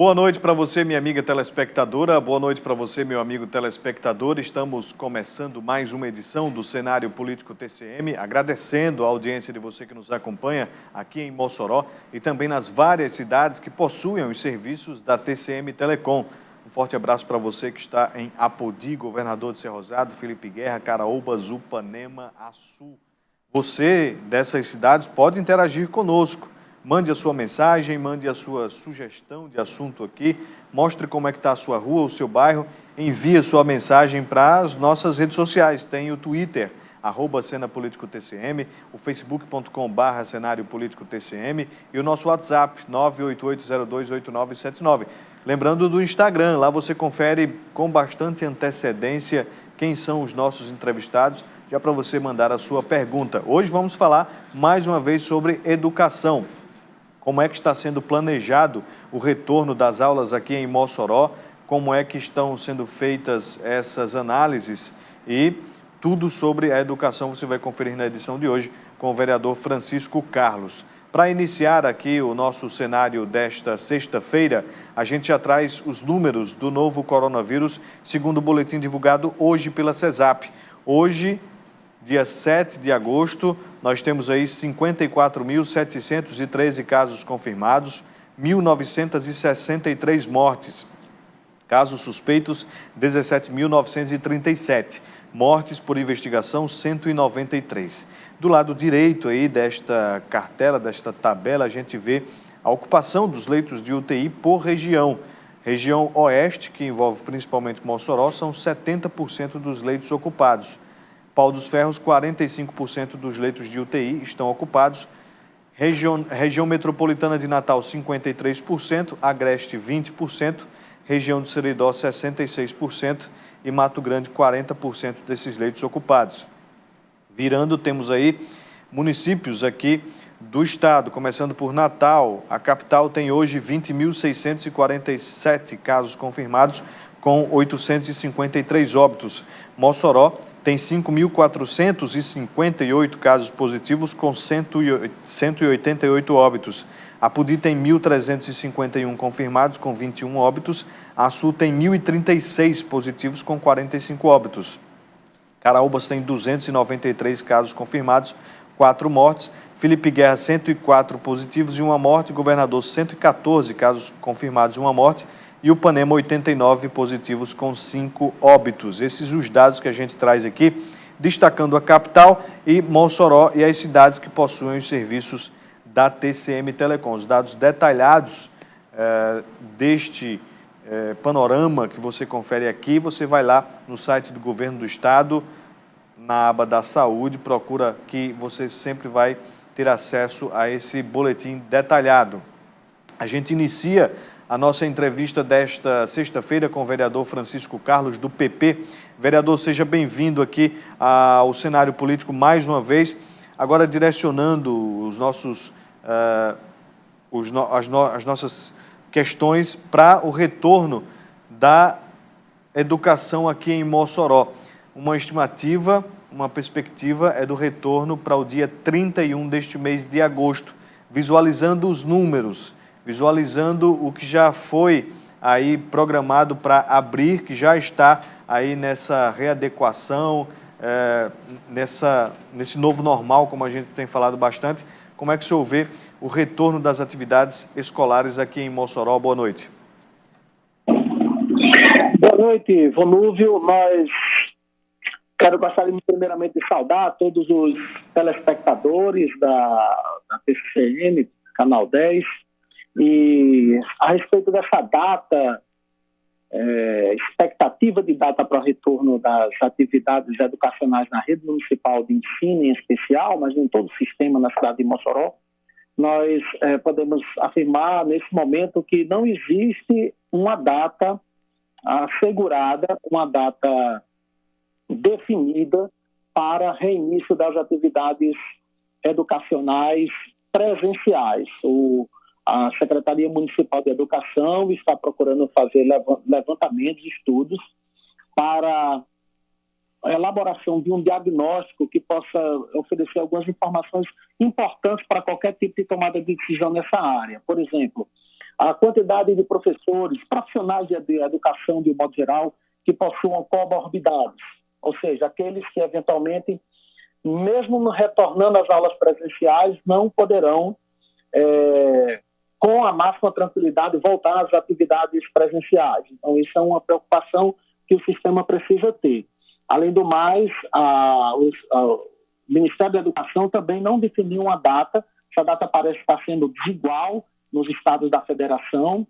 Boa noite para você, minha amiga telespectadora. Boa noite para você, meu amigo telespectador. Estamos começando mais uma edição do Cenário Político TCM, agradecendo a audiência de você que nos acompanha aqui em Mossoró e também nas várias cidades que possuem os serviços da TCM Telecom. Um forte abraço para você que está em Apodi, Governador de Cerrosado, Felipe Guerra, Caraúbas, Upanema, Açu. Você dessas cidades pode interagir conosco. Mande a sua mensagem, mande a sua sugestão de assunto aqui, mostre como é que está a sua rua, o seu bairro, envie a sua mensagem para as nossas redes sociais. Tem o Twitter, @CenaPolíticoTCM, o facebook.com/, Cenário Político TCM e o nosso WhatsApp, 988028979. Lembrando do Instagram, lá você confere com bastante antecedência quem são os nossos entrevistados, já para você mandar a sua pergunta. Hoje vamos falar mais uma vez sobre educação. Como é que está sendo planejado o retorno das aulas aqui em Mossoró, como é que estão sendo feitas essas análises e tudo sobre a educação você vai conferir na edição de hoje com o vereador Francisco Carlos. Para iniciar aqui o nosso cenário desta sexta-feira, a gente já traz os números do novo coronavírus, segundo o boletim divulgado hoje pela CESAP. Hoje, dia 7 de agosto, nós temos aí 54.713 casos confirmados, 1.963 mortes. Casos suspeitos, 17.937. Mortes por investigação, 193. Do lado direito aí desta cartela, desta tabela, a gente vê a ocupação dos leitos de UTI por região. Região Oeste, que envolve principalmente Mossoró, são 70% dos leitos ocupados. Pau dos Ferros, 45% dos leitos de UTI estão ocupados. Região Metropolitana de Natal, 53%. Agreste, 20%. Região do Seridó, 66%. E Mato Grande, 40% desses leitos ocupados. Virando, temos aí municípios aqui do estado, começando por Natal. A capital tem hoje 20.647 casos confirmados, com 853 óbitos. Mossoró tem 5.458 casos positivos, com 188 óbitos. Apodi tem 1.351 confirmados, com 21 óbitos. Açu tem 1.036 positivos, com 45 óbitos. Caraúbas tem 293 casos confirmados, 4 mortes. Felipe Guerra, 104 positivos e 1 morte. Governador, 114 casos confirmados e 1 morte. E Upanema, 89 positivos com 5 óbitos. Esses os dados que a gente traz aqui, destacando a capital e Mossoró e as cidades que possuem os serviços da TCM Telecom. Os dados detalhados deste panorama que você confere aqui, você vai lá no site do Governo do Estado, na aba da Saúde, procura que você sempre vai ter acesso a esse boletim detalhado. A gente inicia a nossa entrevista desta sexta-feira com o vereador Francisco Carlos, do PP. Vereador, seja bem-vindo aqui ao cenário político mais uma vez, agora direcionando os nossos, as nossas questões para o retorno da educação aqui em Mossoró. Uma estimativa, uma perspectiva é do retorno para o dia 31 deste mês de agosto, visualizando os números, visualizando o que já foi aí programado para abrir, que já está aí nessa readequação, nesse novo normal, como a gente tem falado bastante. Como é que o senhor vê o retorno das atividades escolares aqui em Mossoró? Boa noite. Boa noite, Vonúvio. Gostaria primeiramente de saudar todos os telespectadores da TCM, Canal 10, e a respeito dessa data, expectativa de data para o retorno das atividades educacionais na rede municipal de ensino em especial, mas em todo o sistema na cidade de Mossoró, nós podemos afirmar nesse momento que não existe uma data assegurada, uma data definida para reinício das atividades educacionais presenciais. A Secretaria Municipal de Educação está procurando fazer levantamentos, estudos para a elaboração de um diagnóstico que possa oferecer algumas informações importantes para qualquer tipo de tomada de decisão nessa área. Por exemplo, a quantidade de professores, profissionais de educação de um modo geral, que possuam comorbidades, ou seja, aqueles que eventualmente, mesmo retornando às aulas presenciais, não poderão, com a máxima tranquilidade, voltar às atividades presenciais. Então, isso é uma preocupação que o sistema precisa ter. Além do mais, o Ministério da Educação também não definiu uma data. Essa data parece estar sendo desigual nos estados da federação.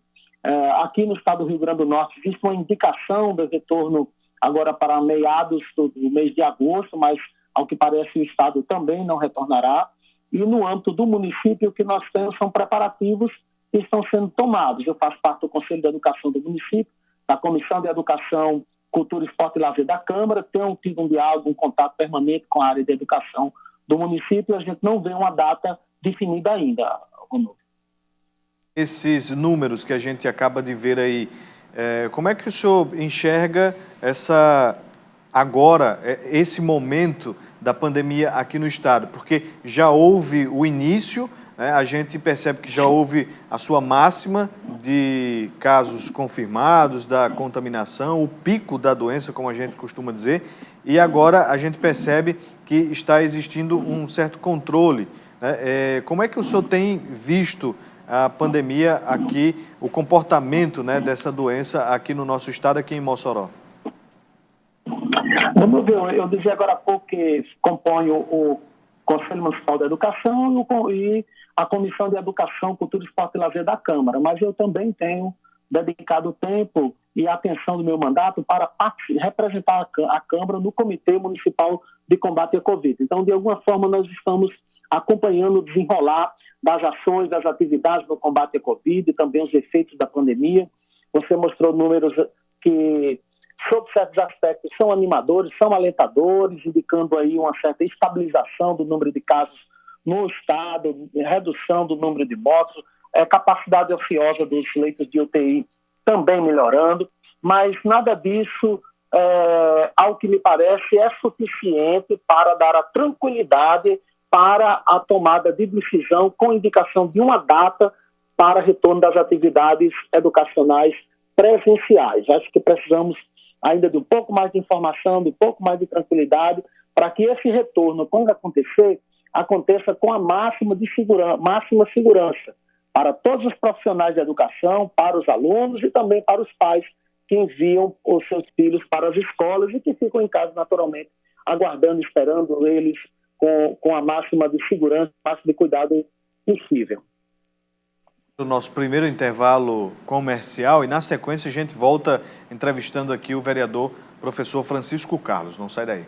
Aqui no estado do Rio Grande do Norte existe uma indicação do retorno agora para meados do mês de agosto, mas ao que parece o estado também não retornará. E no âmbito do município, o que nós temos são preparativos que estão sendo tomados. Eu faço parte do Conselho de Educação do município, da Comissão de Educação, Cultura, Esporte e Lazer da Câmara, tenho tido um diálogo, um contato permanente com a área de educação do município, e a gente não vê uma data definida ainda, Ronaldo. Esses números que a gente acaba de ver aí, como é que o senhor enxerga esse momento da pandemia aqui no estado? Porque já houve o início, né? A gente percebe que já houve a sua máxima de casos confirmados, da contaminação, o pico da doença, como a gente costuma dizer, e agora a gente percebe que está existindo um certo controle, né? Como é que o senhor tem visto a pandemia aqui, o comportamento, né, dessa doença aqui no nosso estado, aqui em Mossoró? Vamos ver, eu dizia agora há pouco que componho o Conselho Municipal da Educação e a Comissão de Educação, Cultura, Esporte e Lazer da Câmara, mas eu também tenho dedicado tempo e atenção do meu mandato para representar a Câmara no Comitê Municipal de Combate à Covid. Então, de alguma forma, nós estamos acompanhando o desenrolar das ações, das atividades no combate à Covid e também os efeitos da pandemia. Você mostrou números que, sob certos aspectos, são animadores, são alentadores, indicando aí uma certa estabilização do número de casos no estado, redução do número de mortos, capacidade ociosa dos leitos de UTI também melhorando, mas nada disso, ao que me parece, é suficiente para dar a tranquilidade para a tomada de decisão com indicação de uma data para retorno das atividades educacionais presenciais. Acho que precisamos ainda de um pouco mais de informação, de um pouco mais de tranquilidade, para que esse retorno, quando acontecer, aconteça com a máxima segurança para todos os profissionais de educação, para os alunos e também para os pais que enviam os seus filhos para as escolas e que ficam em casa naturalmente, aguardando, esperando eles com a máxima de segurança, máximo de cuidado possível. O nosso primeiro intervalo comercial e, na sequência, a gente volta entrevistando aqui o vereador professor Francisco Carlos. Não sai daí.